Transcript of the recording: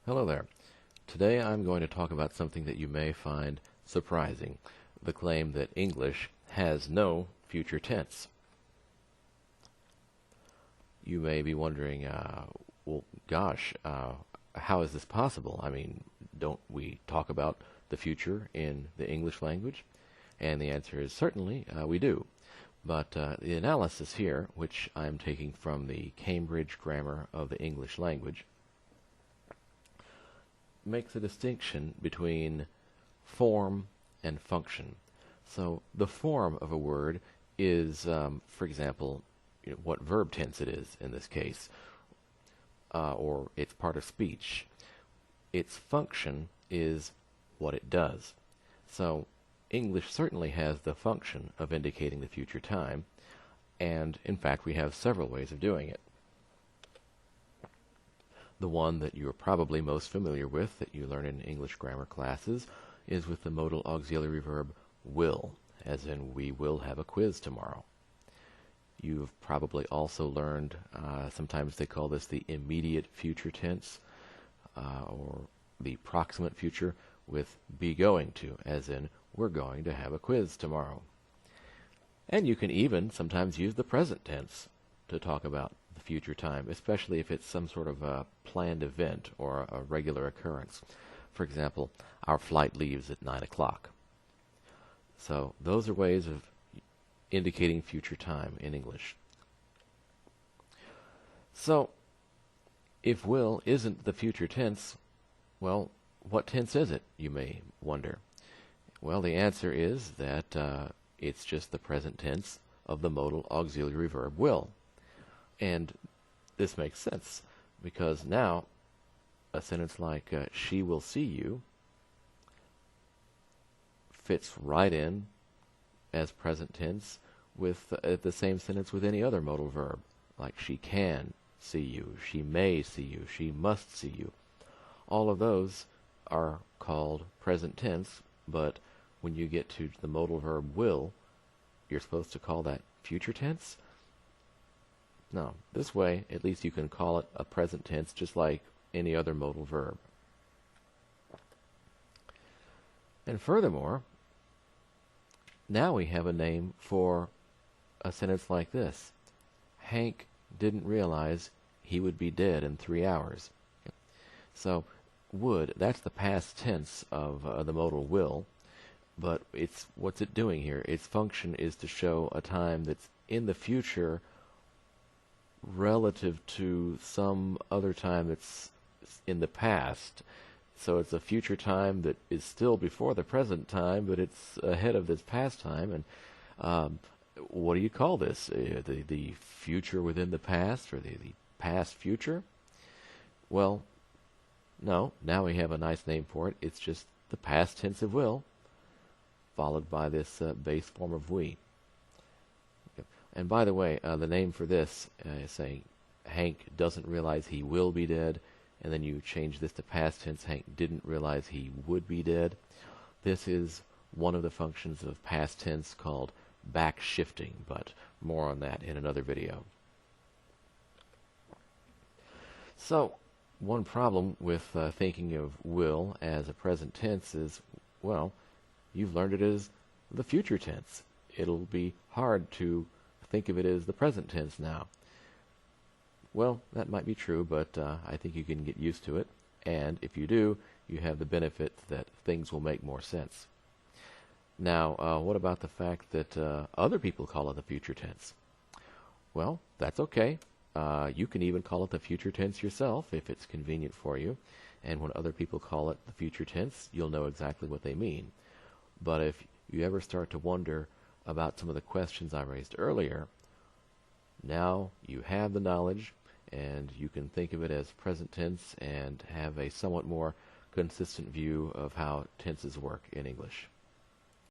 Hello there. Today I'm going to talk about something that you may find surprising, the claim that English has no future tense. You may be wondering, well, gosh, how is this possible? I mean, don't we talk about the future in the English language? And the answer is certainly we do. But the analysis here, which I'm taking from the Cambridge Grammar of the English Language, makes a distinction between form and function. So the form of a word is, for example, what verb tense it is in this case, or it's part of speech. Its function is what it does. So English certainly has the function of indicating the future time, and in fact we have several ways of doing it. The one that you're probably most familiar with that you learn in English grammar classes is with the modal auxiliary verb will, as in we will have a quiz tomorrow. You've probably also learned, sometimes they call this the immediate future tense, or the proximate future with be going to, as in we're going to have a quiz tomorrow. And you can even sometimes use the present tense to talk about the future time, especially if it's some sort of a planned event or a regular occurrence. For example, our flight leaves at 9 o'clock. So those are ways of indicating future time in English. So if will isn't the future tense, well, what tense is it, you may wonder? Well, the answer is that it's just the present tense of the modal auxiliary verb will. And this makes sense, because now a sentence like she will see you fits right in as present tense with the same sentence with any other modal verb, like she can see you, she may see you, she must see you. All of those are called present tense, but when you get to the modal verb will, you're supposed to call that future tense? No, this way at least you can call it a present tense just like any other modal verb. And furthermore, now we have a name for a sentence like this. Hank didn't realize he would be dead in 3 hours. So would, that's the past tense of the modal will, but what's it doing here? Its function is to show a time that's in the future relative to some other time that's in the past. So it's a future time that is still before the present time, but it's ahead of this past time. And what do you call this? The future within the past, or the past future? Well, no, now we have a nice name for it. It's just the past tense of will, followed by this base form of we. And by the way, the name for this is saying Hank doesn't realize he will be dead, and then you change this to past tense, Hank didn't realize he would be dead. This is one of the functions of past tense called back shifting, but more on that in another video. So, one problem with thinking of will as a present tense is, well, you've learned it as the future tense. It'll be hard to think of it as the present tense now. Well, that might be true, but I think you can get used to it, and if you do, you have the benefit that things will make more sense. Now, what about the fact that other people call it the future tense? Well, that's okay. You can even call it the future tense yourself if it's convenient for you, and when other people call it the future tense, you'll know exactly what they mean. But if you ever start to wonder about some of the questions I raised earlier, now you have the knowledge, and you can think of it as present tense and have a somewhat more consistent view of how tenses work in English.